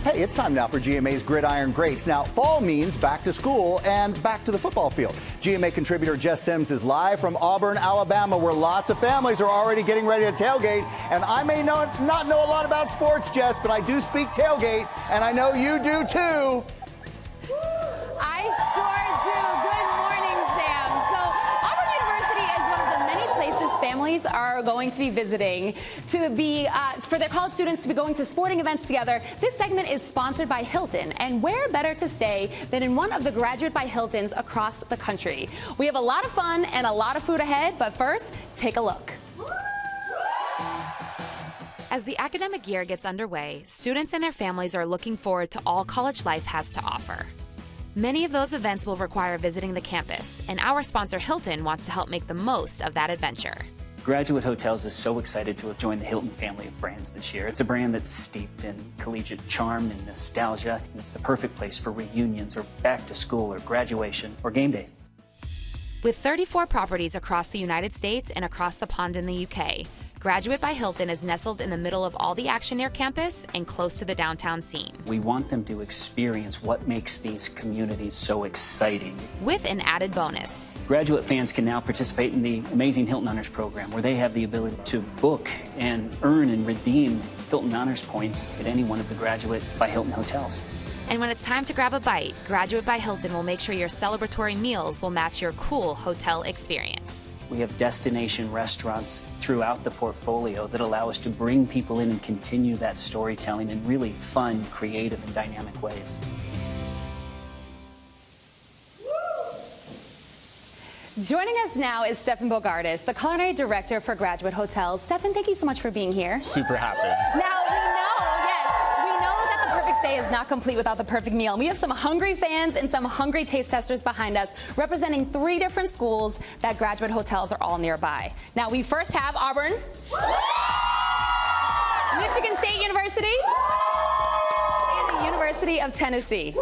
Hey, it's time now for GMA's Gridiron Greats. Now, fall means back to school and back to the football field. GMA contributor Jess Sims is live from Auburn, Alabama, where lots of families are already getting ready to tailgate. And I may not know a lot about sports, Jess, but I do speak tailgate, and I know you do too. I sure do. Good morning, Sam. So Auburn University is one of the many places families are going to be visiting to be for their college students to be going to sporting events together. This segment is sponsored by Hilton, and where better to stay than in one of the Graduate by Hiltons across the country. We have a lot of fun and a lot of food ahead, but first, take a look. As the academic year gets underway, students and their families are looking forward to all college life has to offer. Many of those events will require visiting the campus, and our sponsor Hilton wants to help make the most of that adventure. Graduate Hotels is so excited to have joined the Hilton family of brands this year. It's a brand that's steeped in collegiate charm and nostalgia, and it's the perfect place for reunions or back to school or graduation or game day. With 34 properties across the United States and across the pond in the UK, Graduate by Hilton is nestled in the middle of all the action near campus and close to the downtown scene. We want them to experience what makes these communities so exciting. With an added bonus. Graduate fans can now participate in the amazing Hilton Honors program, where they have the ability to book and earn and redeem Hilton Honors points at any one of the Graduate by Hilton hotels. And when it's time to grab a bite, Graduate by Hilton will make sure your celebratory meals will match your cool hotel experience. We have destination restaurants throughout the portfolio that allow us to bring people in and continue that storytelling in really fun, creative, and dynamic ways. Joining us now is Stephan Bogardus, the culinary director for Graduate Hotels. Stephan, thank you so much for being here. Super happy. Now, we know that the perfect stay is not complete without the perfect meal. We have some hungry fans and some hungry taste testers behind us, representing 3 different schools that Graduate Hotels are all nearby. Now, we first have Auburn, Michigan State University, and the University of Tennessee.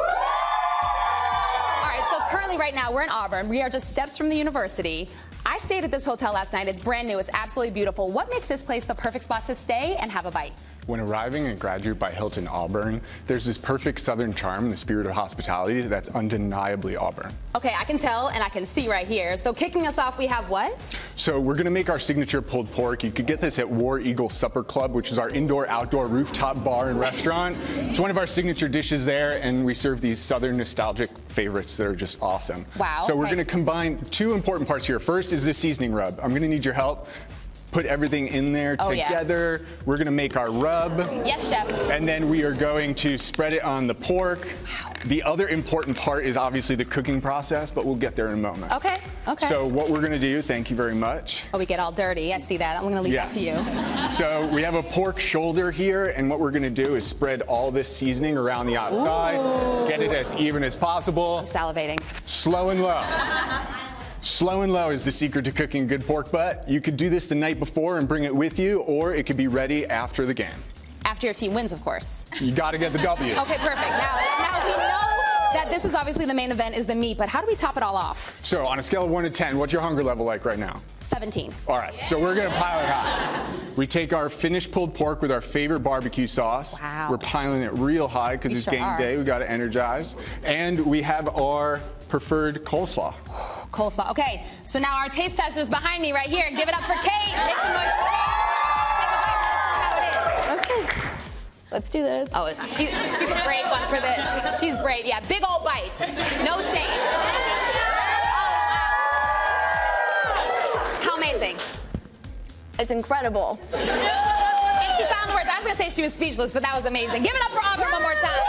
Currently, right now, we're in Auburn. We are just steps from the university. I stayed at this hotel last night. It's brand new. It's absolutely beautiful. What makes this place the perfect spot to stay and have a bite? When arriving at Graduate by Hilton Auburn, there's this perfect southern charm and the spirit of hospitality that's undeniably Auburn. Okay, I can tell and I can see right here. So kicking us off, we have what? So we're gonna make our signature pulled pork. You could get this at War Eagle Supper Club, which is our indoor-outdoor rooftop bar and restaurant. It's one of our signature dishes there, and we serve these southern nostalgic favorites that are just awesome. Wow. So we're gonna combine 2 important parts here. First is the seasoning rub. I'm gonna need your help. Put everything in there together. Yeah. We're gonna make our rub. Yes, chef. And then we are going to spread it on the pork. The other important part is obviously the cooking process, but we'll get there in a moment. Okay, okay. So what we're gonna do, thank you very much. Oh, we get all dirty. I see that. I'm gonna leave that to you. So we have a pork shoulder here, and what we're gonna do is spread all this seasoning around the outside. Ooh. Get it as even as possible. I'm salivating. Slow and low. Slow and low is the secret to cooking good pork butt. You could do this the night before and bring it with you, or it could be ready after the game. After your team wins, of course. You gotta get the W. Okay, perfect. Now we know that this is obviously the main event is the meat, but how do we top it all off? So on a scale of 1 to 10, what's your hunger level like right now? 17. All right, so we're gonna pile it high. We take our finished pulled pork with our favorite barbecue sauce. Wow. We're piling it real high because it's game day. We gotta energize. And we have our preferred coleslaw. Coleslaw. Okay, so now our taste testers behind me right here. Give it up for Kate. Make some noise for Kate. How it is. Okay. Let's do this. Oh, she's a brave one for this. She's brave. Yeah, big old bite. No shame. How amazing. It's incredible. And she found the words. I was going to say she was speechless, but that was amazing. Give it up for Auburn one more time.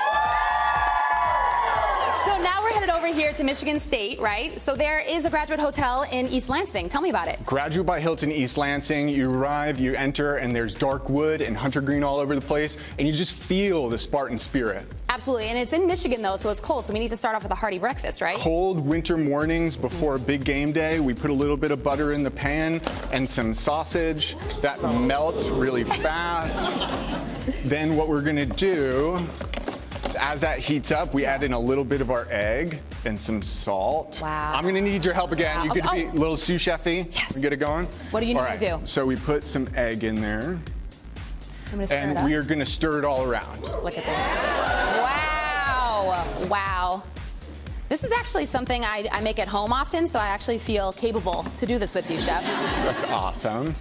So now we're headed over here to Michigan State, right? So there is a Graduate Hotel in East Lansing. Tell me about it. Graduate by Hilton East Lansing. You arrive, you enter, and there's dark wood and hunter green all over the place, and you just feel the Spartan spirit. Absolutely, and it's in Michigan though, so it's cold, so we need to start off with a hearty breakfast, right? Cold winter mornings before a big game day, we put a little bit of butter in the pan and some sausage that melts really fast. Then what we're gonna do is as that heats up, we add in a little bit of our egg and some salt. Wow. I'm gonna need your help again. Wow. You could be a little sous chef-y. Yes. Get it going? What do you need me to do? So we put some egg in there. I'm gonna stir it And up. we are gonna stir it all around. Look at this. Wow. This is actually something I make at home often, so I actually feel capable to do this with you, Chef. That's awesome.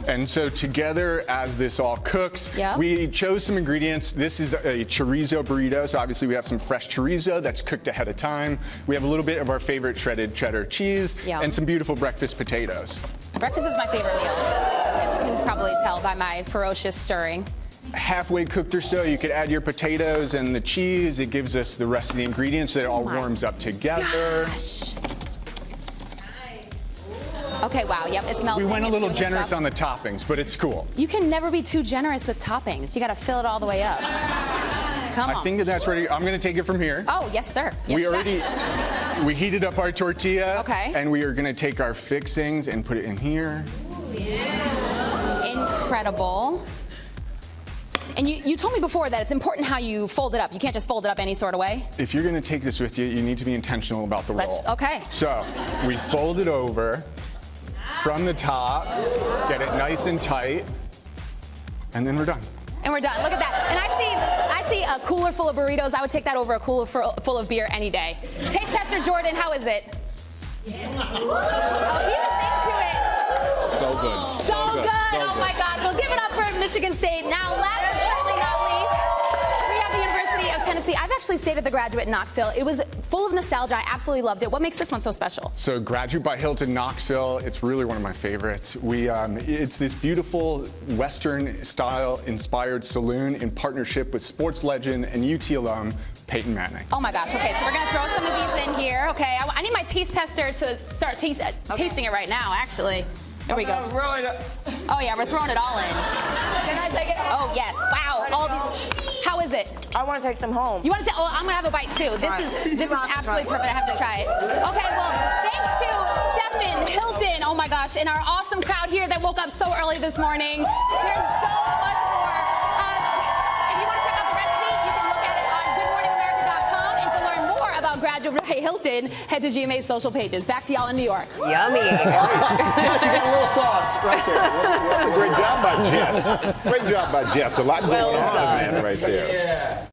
And so together, as this all cooks, Yep. we chose some ingredients. This is a chorizo burrito, so obviously we have some fresh chorizo that's cooked ahead of time. We have a little bit of our favorite shredded cheddar cheese, Yum. and some beautiful breakfast potatoes. Breakfast is my favorite meal, as you can probably tell by my ferocious stirring. Halfway cooked or so, you could add your potatoes and the cheese. It gives us the rest of the ingredients so it all warms up together. Gosh. Okay, wow, yep, it's melting. We went a It's little doing its generous job. on the toppings, but it's cool. You can never be too generous with toppings. You gotta fill it all the way up. Come on. I think that's ready. I'm gonna take it from here. Oh, yes, sir. Yes, We chef. already, we heated up our tortilla. Okay. And we are gonna take our fixings and put it in here. Incredible. And you told me before that it's important how you fold it up. You can't just fold it up any sort of way. If you're gonna take this with you, you need to be intentional about the roll. Okay. So we fold it over from the top, get it nice and tight, and then we're done. And we're done. Look at that. And I see a cooler full of burritos. I would take that over a cooler full of beer any day. Taste tester Jordan, how is it? Oh, he's into it. So good. So good. Oh my gosh. Well, give it up for Michigan State. Now, last but certainly not least, we have the University of Tennessee. I've actually stayed at the Graduate in Knoxville. It was full of nostalgia. I absolutely loved it. What makes this one so special? So Graduate by Hilton Knoxville, it's really one of my favorites. It's this beautiful Western style inspired saloon in partnership with sports legend and UT alum Peyton Manning. Oh my gosh. Okay, so we're going to throw some of these in here. Okay, I need my taste tester to start tasting it right now, actually. There we go. Oh yeah, we're throwing it all in. Can I take it? Oh yes, wow. All these. How is it? I want to take them home. You want to? Oh, I'm gonna have a bite too. This is absolutely perfect. I have to try it. Okay, well, thanks to Stephan, Hilton. Oh my gosh, and our awesome crowd here that woke up so early this morning. There's so much more. If you want to check out the recipe, you can look at it on GoodMorningAmerica.com. And to learn more about Graduate by Hilton, head to GMA's social pages. Back to y'all in New York. Yummy. Jess, you got a little sauce right there. Great job by Jess. Great job by Jess. A lot going on, man, right there. Yeah.